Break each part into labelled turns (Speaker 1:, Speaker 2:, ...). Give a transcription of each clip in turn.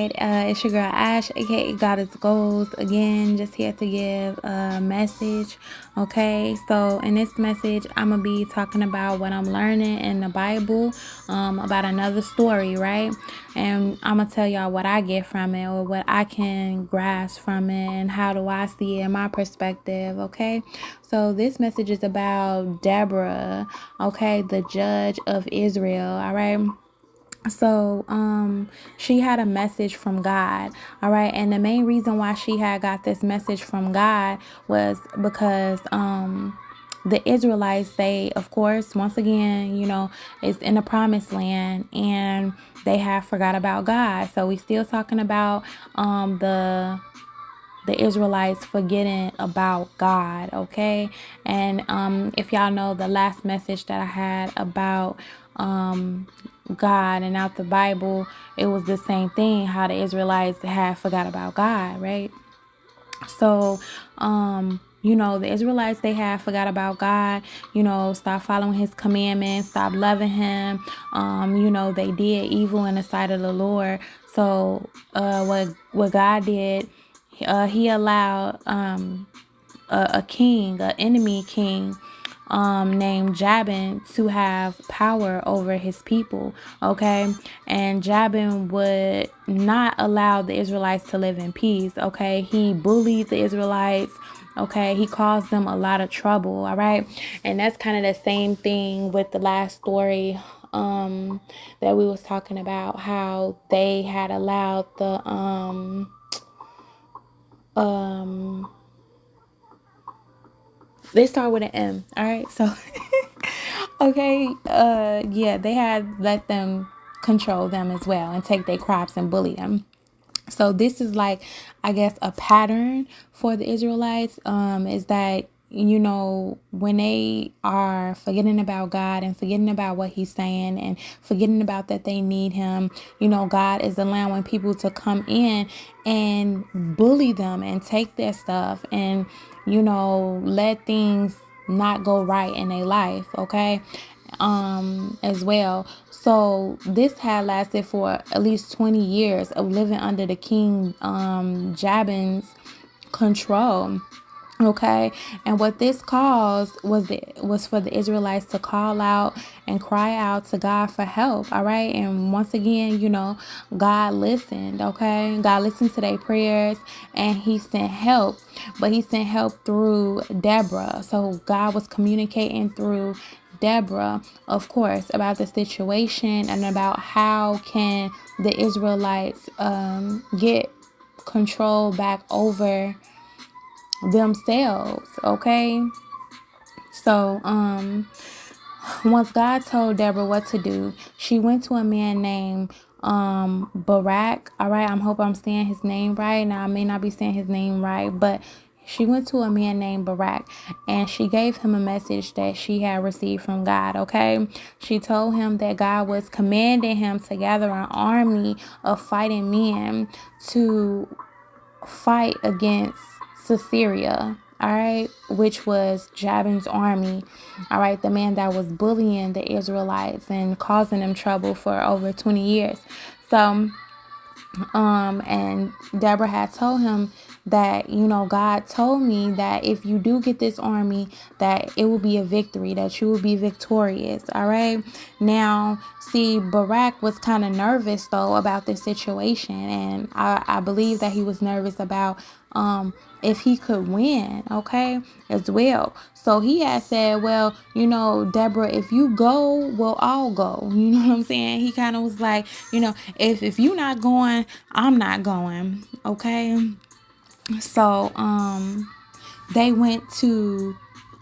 Speaker 1: right, it's your girl Ash, aka Goddess Goals. Again, just here to give a message. Okay, so in this message, I'm gonna be talking about what I'm learning in the Bible, about another story, right? And I'm gonna tell y'all what I get from it, or what I can grasp from it, and how do I see it in my perspective. Okay, so this message is about Deborah, okay, the judge of Israel. All right. So she had a message from God. All right, and the main reason why she had got this message from God was because the Israelites, they, of course, once again, is in the promised land, and they have forgot about God. So we still talking about the Israelites forgetting about God, okay? And if y'all know the last message that I had about God and out the Bible, it was the same thing, how the Israelites had forgot about God, right? So the Israelites, they had forgot about God, stop following his commandments, stop loving him. They did evil in the sight of the Lord. So what God did, he allowed a king, an enemy king, named Jabin, to have power over his people. Okay, and Jabin would not allow the Israelites to live in peace. Okay, he bullied the Israelites. Okay, he caused them a lot of trouble. All right, and that's kind of the same thing with the last story that we was talking about, how they had allowed the they start with an M. All right, so okay, yeah, they had let them control them as well and take their crops and bully them. So this is like, I guess, a pattern for the Israelites, is that, when they are forgetting about God and forgetting about what he's saying and forgetting about that they need him, God is allowing people to come in and bully them and take their stuff and, let things not go right in their life, okay? As well. So this had lasted for at least 20 years of living under the king Jabin's control. Okay, and what this caused was for the Israelites to call out and cry out to God for help. All right, and once again, God listened. Okay, God listened to their prayers, and he sent help, but he sent help through Deborah. So God was communicating through Deborah, of course, about the situation and about how can the Israelites get control back over themselves. Okay, so once God told Deborah what to do, she went to a man named Barak. All right, I hope I'm saying his name right. Now I may not be saying his name right, but she went to a man named Barak, and she gave him a message that she had received from God. Okay, she told him that God was commanding him to gather an army of fighting men to fight against Sisera, all right, which was Jabin's army, all right, the man that was bullying the Israelites and causing them trouble for over 20 years. So and Deborah had told him that, God told me that if you do get this army, that it will be a victory, that you will be victorious. All right. Now, see, Barak was kind of nervous though about this situation, and I believe that he was nervous about if he could win, okay, as well. So he had said, well, Deborah, if you go, we'll all go. You know what I'm saying? He kind of was like, if you're not going, I'm not going. Okay. So they went to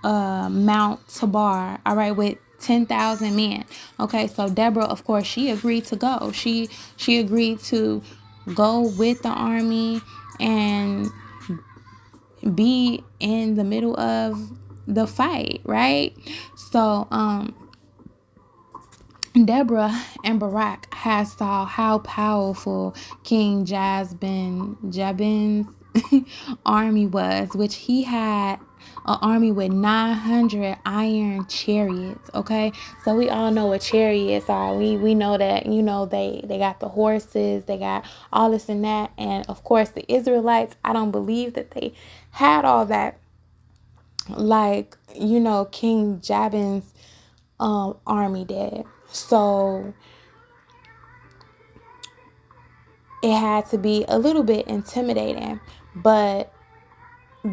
Speaker 1: Mount Tabor, all right, with 10,000 men. Okay, so Deborah, of course, she agreed to go. She agreed to go with the army and be in the middle of the fight, right? So Deborah and Barak had saw how powerful King Jabin's army was, which he had an army with 900 iron chariots. Okay, so we all know what chariots are. We know that, they got the horses, they got all this and that, and of course the Israelites, I don't believe that they had all that, like, King Jabin's army did. So it had to be a little bit intimidating, but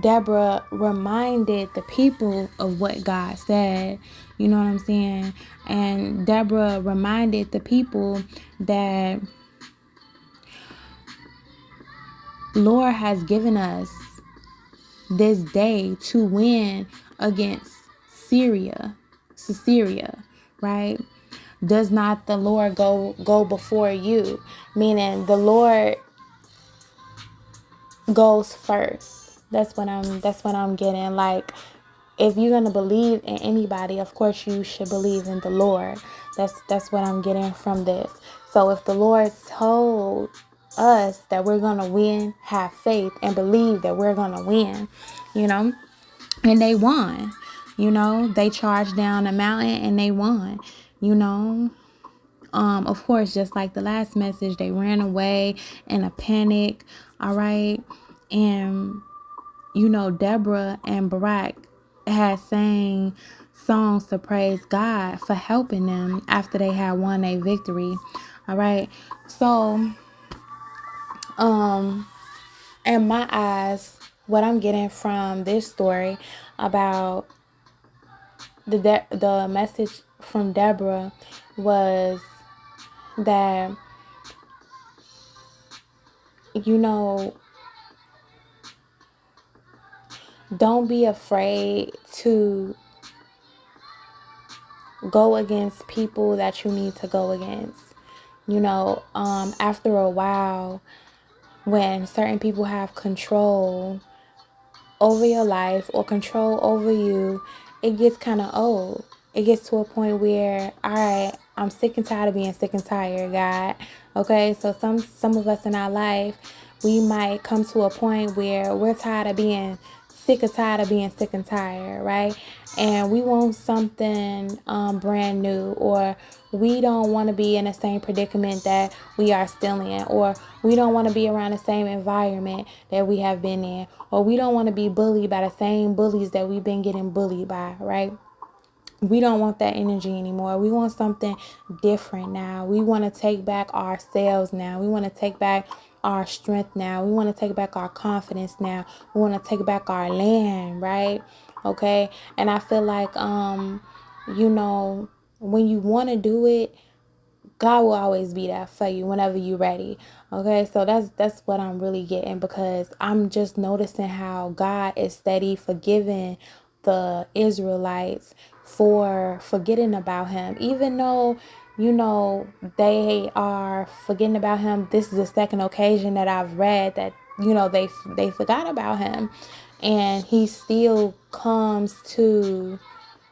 Speaker 1: Deborah reminded the people of what God said. You know what I'm saying? And Deborah reminded the people that Lord has given us this day to win against Sisera, right? Does not the Lord go before you? Meaning the Lord goes first. That's what I'm getting. Like, if you're gonna believe in anybody, of course you should believe in the Lord. That's what I'm getting from this. So if the Lord told us that we're gonna win, have faith and believe that we're gonna win, and they won. They charged down a mountain and they won. Of course, just like the last message, they ran away in a panic. All right. And, Deborah and Barak had sang songs to praise God for helping them after they had won a victory. All right. So, in my eyes, what I'm getting from this story about the message from Deborah was that, don't be afraid to go against people that you need to go against. After a while, when certain people have control over your life or control over you, it gets kind of old. It gets to a point where, all right, I'm sick and tired of being sick and tired, God. Okay, so some of us in our life, we might come to a point where we're tired of being sick and tired of being sick and tired, right? And we want something brand new, or we don't want to be in the same predicament that we are still in, or we don't want to be around the same environment that we have been in, or we don't want to be bullied by the same bullies that we've been getting bullied by, right? We don't want that energy anymore. We want something different now. We want to take back ourselves now. We want to take back our strength now. We want to take back our confidence now. We want to take back our land, right? Okay. And I feel like, when you want to do it, God will always be there for you whenever you're ready. Okay, so that's what I'm really getting, because I'm just noticing how God is steady forgiving the Israelites for forgetting about him. Even though, they are forgetting about him. This is the second occasion that I've read that, they forgot about him. And he still comes to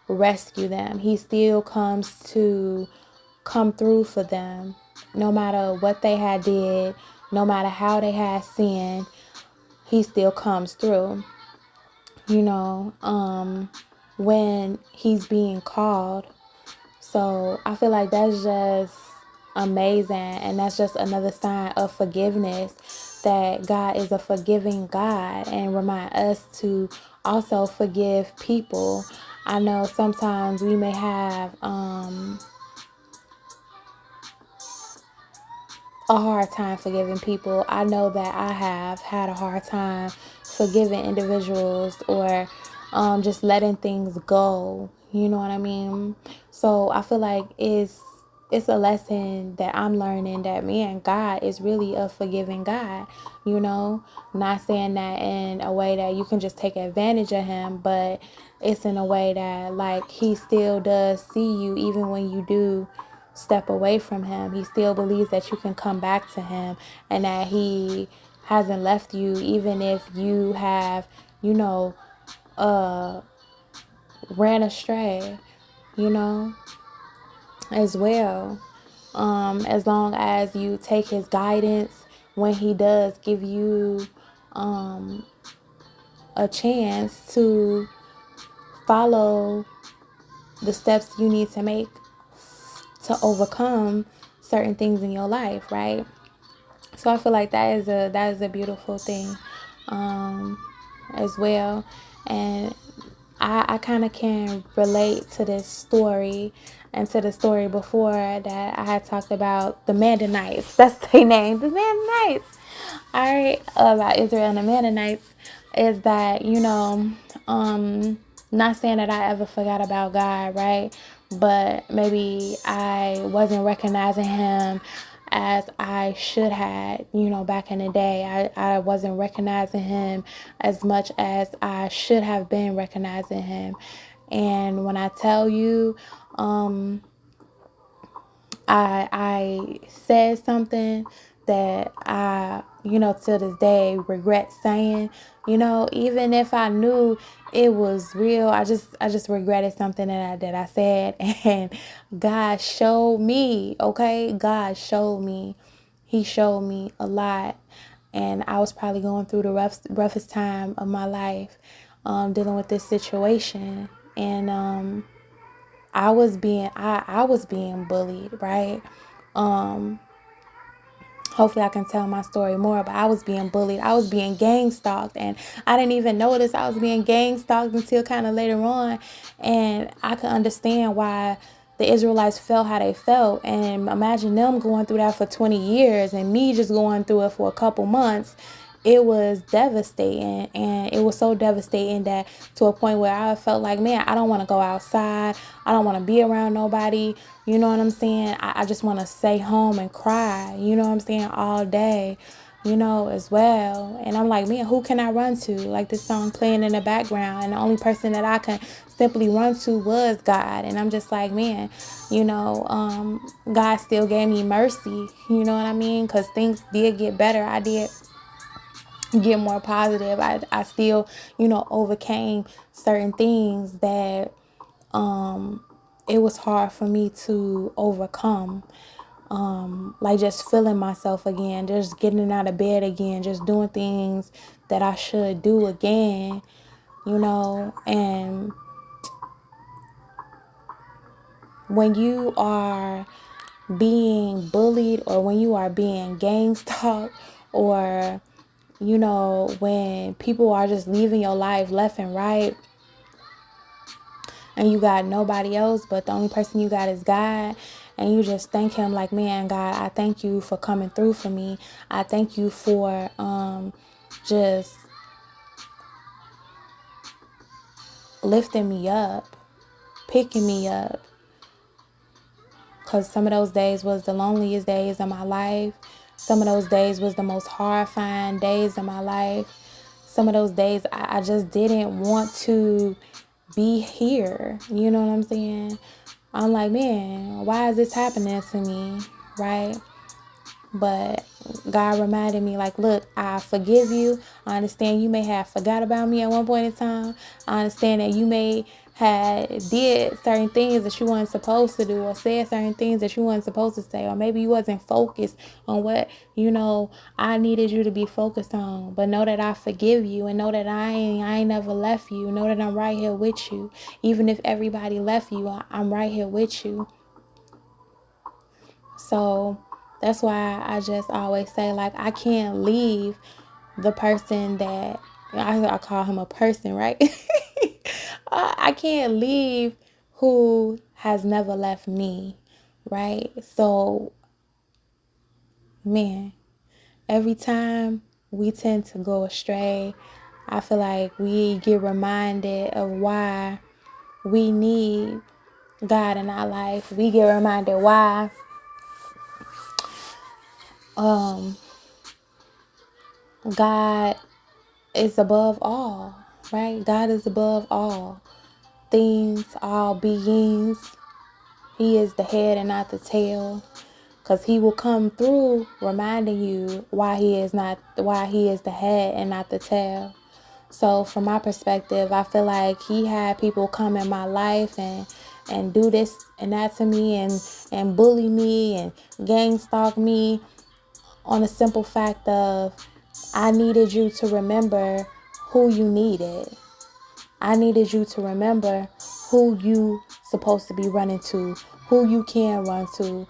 Speaker 1: rescue them. He still comes to come through for them, no matter what they had did, no matter how they had sinned. He still comes through, when he's being called. So I feel like that's just amazing, and that's just another sign of forgiveness, that God is a forgiving God, and remind us to also forgive people. I know sometimes we may have a hard time forgiving people. I know that I have had a hard time forgiving individuals, or just letting things go. You know what I mean? So I feel like it's a lesson that I'm learning, that God is really a forgiving God. Not saying that in a way that you can just take advantage of him, but it's in a way that, like, he still does see you even when you do step away from him. He still believes that you can come back to him, and that he hasn't left you, even if you have, ran astray, as well. As long as you take his guidance, when he does give you a chance to follow the steps you need to make to overcome certain things in your life, right? So I feel like that is a beautiful thing, as well. And I kind of can relate to this story and to the story before that I had talked about the Mennonites. That's their name, the Mennonites. All right, about Israel and the Mennonites is that, not saying that I ever forgot about God, right? But maybe I wasn't recognizing Him as I should had, back in the day. I wasn't recognizing Him as much as I should have been recognizing Him. And when I tell you, I said something that I, to this day regret saying, even if I knew it was real, I just regretted something that I said. And God showed me, okay? God showed me. He showed me a lot. And I was probably going through the roughest time of my life, dealing with this situation. And I was being bullied, right? Hopefully I can tell my story more, but I was being bullied. I was being gang stalked, and I didn't even notice I was being gang stalked until kind of later on. And I could understand why the Israelites felt how they felt. And imagine them going through that for 20 years and me just going through it for a couple months. It was devastating, and it was so devastating that to a point where I felt like, man, I don't want to go outside. I don't want to be around nobody. You know what I'm saying? I just want to stay home and cry, you know what I'm saying, all day, as well. And I'm like, man, who can I run to? Like this song playing in the background, and the only person that I can simply run to was God. And I'm just like, man, God still gave me mercy, you know what I mean? Because things did get better. I did get more positive. I still, overcame certain things that it was hard for me to overcome. Like just feeling myself again, just getting out of bed again, just doing things that I should do again, and when you are being bullied, or when you are being gang stalked, or when people are just leaving your life left and right, and you got nobody else, but the only person you got is God, and you just thank Him like, man, God, I thank you for coming through for me. I thank you for just lifting me up, picking me up, because some of those days was the loneliest days of my life. Some of those days was the most horrifying days of my life. Some of those days I just didn't want to be here. You know what I'm saying? I'm like, man, why is this happening to me? Right? But God reminded me, like, look, I forgive you. I understand you may have forgot about me at one point in time. I understand that you may have did certain things that you weren't supposed to do, or said certain things that you weren't supposed to say, or maybe you wasn't focused on what, I needed you to be focused on. But know that I forgive you, and know that I ain't never left you. Know that I'm right here with you. Even if everybody left you, I'm right here with you. So that's why I just always say, like, I can't leave the person that I call him a person, right? I can't leave who has never left me, right? So, man, every time we tend to go astray, I feel like we get reminded of why we need God in our life. We get reminded why God is above all, right? God is above all things, all beings. He is the head and not the tail, because He will come through reminding you why He is the head and not the tail. So from my perspective, I feel like He had people come in my life and do this and that to me, and bully me and gang stalk me, on the simple fact of, I needed you to remember who you needed. I needed you to remember who you supposed to be running to, who you can run to.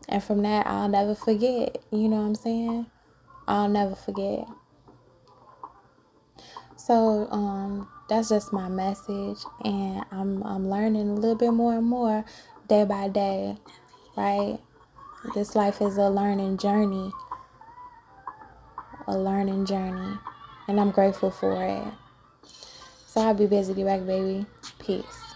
Speaker 1: And from that, I'll never forget. You know what I'm saying? I'll never forget. So that's just my message, and I'm learning a little bit more and more day by day, right? This life is a learning journey, and I'm grateful for it. So I'll be busy back, baby. Peace.